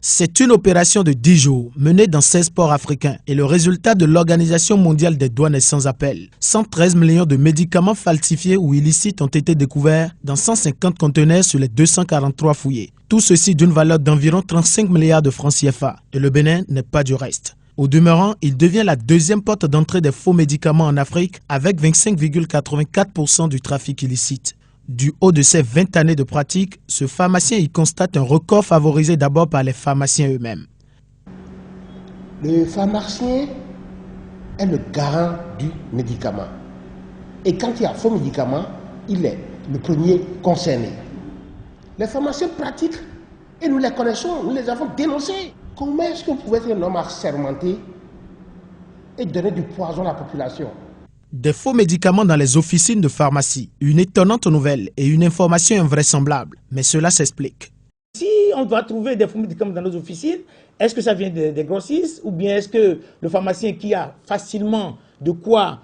C'est une opération de 10 jours menée dans 16 ports africains et le résultat de l'Organisation mondiale des douanes est sans appel. 113 millions de médicaments falsifiés ou illicites ont été découverts dans 150 conteneurs sur les 243 fouillés. Tout ceci d'une valeur d'environ 35 milliards de francs CFA et le Bénin n'est pas du reste. Au demeurant, il devient la deuxième porte d'entrée des faux médicaments en Afrique avec 25,84% du trafic illicite. Du haut de ses 20 années de pratique, ce pharmacien y constate un record favorisé d'abord par les pharmaciens eux-mêmes. Le pharmacien est le garant du médicament. Et quand il y a faux médicament, il est le premier concerné. Les pharmaciens pratiquent et nous les connaissons, nous les avons dénoncés. Comment est-ce que vous pouvez être un homme assermenté et donner du poison à la population ? Des faux médicaments dans les officines de pharmacie, une étonnante nouvelle et une information invraisemblable, mais cela s'explique. Si on doit trouver des faux médicaments dans nos officines, est-ce que ça vient des grossistes ou bien est-ce que le pharmacien qui a facilement de quoi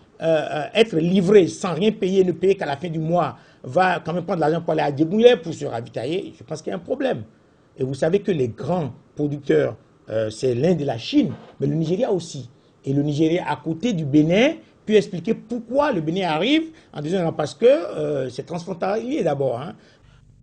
être livré sans rien payer, ne payer qu'à la fin du mois, va quand même prendre l'argent pour aller à Djibouti pour se ravitailler? Je pense qu'il y a un problème. Et vous savez que les grands producteurs, c'est l'Inde et la Chine, mais le Nigeria aussi. Et le Nigeria à côté du Bénin, puis expliquer pourquoi le Bénin arrive en disant parce que c'est transfrontalier d'abord.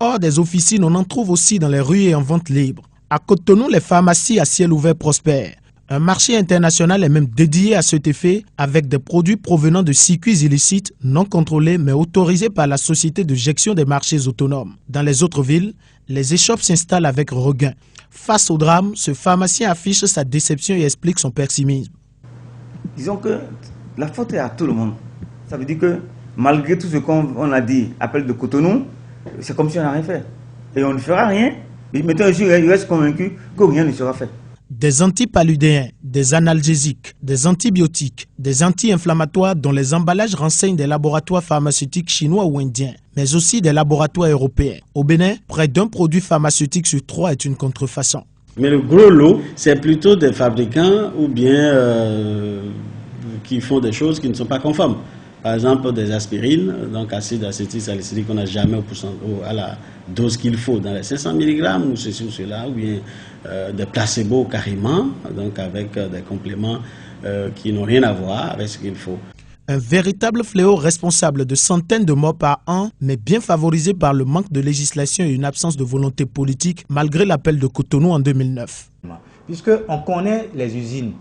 Hors des officines, on en trouve aussi dans les rues et en vente libre. À Cotonou, les pharmacies à ciel ouvert prospèrent. Un marché international est même dédié à cet effet avec des produits provenant de circuits illicites non contrôlés mais autorisés par la Société de gestion des marchés autonomes. Dans les autres villes, les échoppes s'installent avec regain. Face au drame, ce pharmacien affiche sa déception et explique son pessimisme. Disons que la faute est à tout le monde. Ça veut dire que malgré tout ce qu'on a dit, appel de Cotonou, c'est comme si on n'a rien fait. Et on ne fera rien. Et maintenant, je reste convaincu que rien ne sera fait. Des antipaludéens, des analgésiques, des antibiotiques, des anti-inflammatoires dont les emballages renseignent des laboratoires pharmaceutiques chinois ou indiens, mais aussi des laboratoires européens. Au Bénin, près d'un produit pharmaceutique sur 3 est une contrefaçon. Mais le gros lot, c'est plutôt des fabricants ou bien qui font des choses qui ne sont pas conformes. Par exemple, des aspirines, donc acide acétylsalicylique, on n'a jamais à la dose qu'il faut, dans les 500 mg ou ceci ou cela, ou bien des placebos carrément, donc avec des compléments qui n'ont rien à voir avec ce qu'il faut. Un véritable fléau responsable de centaines de morts par an, mais bien favorisé par le manque de législation et une absence de volonté politique, malgré l'appel de Cotonou en 2009. Puisqu'on connaît les usines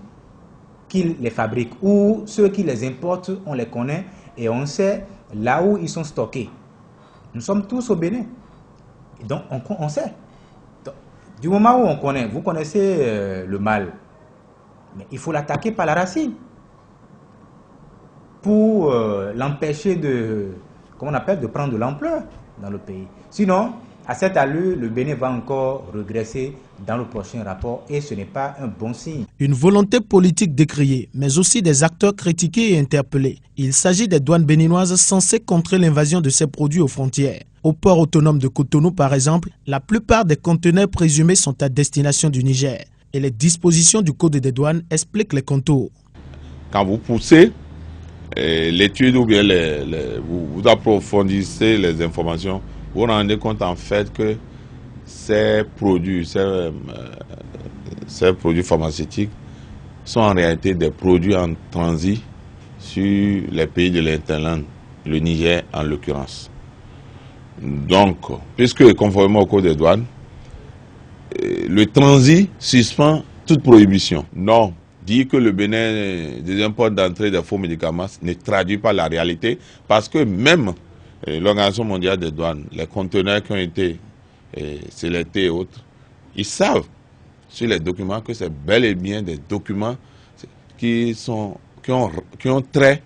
qui les fabriquent ou ceux qui les importent, on les connaît et on sait là où ils sont stockés. Nous sommes tous au Bénin. Et donc on sait. Donc, du moment où on connaît, vous connaissez le mal, mais il faut l'attaquer par la racine pour l'empêcher de, comment on appelle, de prendre de l'ampleur dans le pays. Sinon, à cette allure, le Bénin va encore régresser dans le prochain rapport et ce n'est pas un bon signe. Une volonté politique décriée, mais aussi des acteurs critiqués et interpellés. Il s'agit des douanes béninoises censées contrer l'invasion de ces produits aux frontières. Au port autonome de Cotonou, par exemple, la plupart des conteneurs présumés sont à destination du Niger. Et les dispositions du Code des douanes expliquent les contours. Quand vous poussez l'étude ou bien vous approfondissez les informations, vous vous rendez compte en fait que ces produits pharmaceutiques sont en réalité des produits en transit sur les pays de l'Interland, le Niger en l'occurrence. Donc, puisque conformément au Code des douanes, le transit suspend toute prohibition. Non, dire que le Bénin des imports d'entrée des faux médicaments ne traduit pas la réalité parce que même l'Organisation mondiale des douanes, les conteneurs qui ont été sélectés et autres, ils savent sur les documents que c'est bel et bien des documents qui ont trait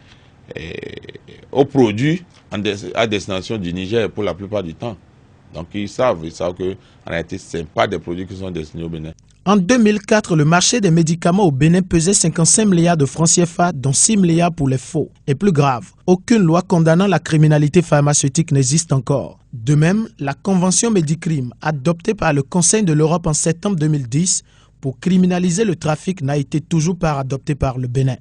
aux produits à destination du Niger pour la plupart du temps. Donc ils savent que en réalité ce n'est pas des produits qui sont destinés au Bénin. En 2004, le marché des médicaments au Bénin pesait 55 milliards de francs CFA, dont 6 milliards pour les faux. Et plus grave, aucune loi condamnant la criminalité pharmaceutique n'existe encore. De même, la Convention Médicrime, adoptée par le Conseil de l'Europe en septembre 2010 pour criminaliser le trafic, n'a été toujours pas adoptée par le Bénin.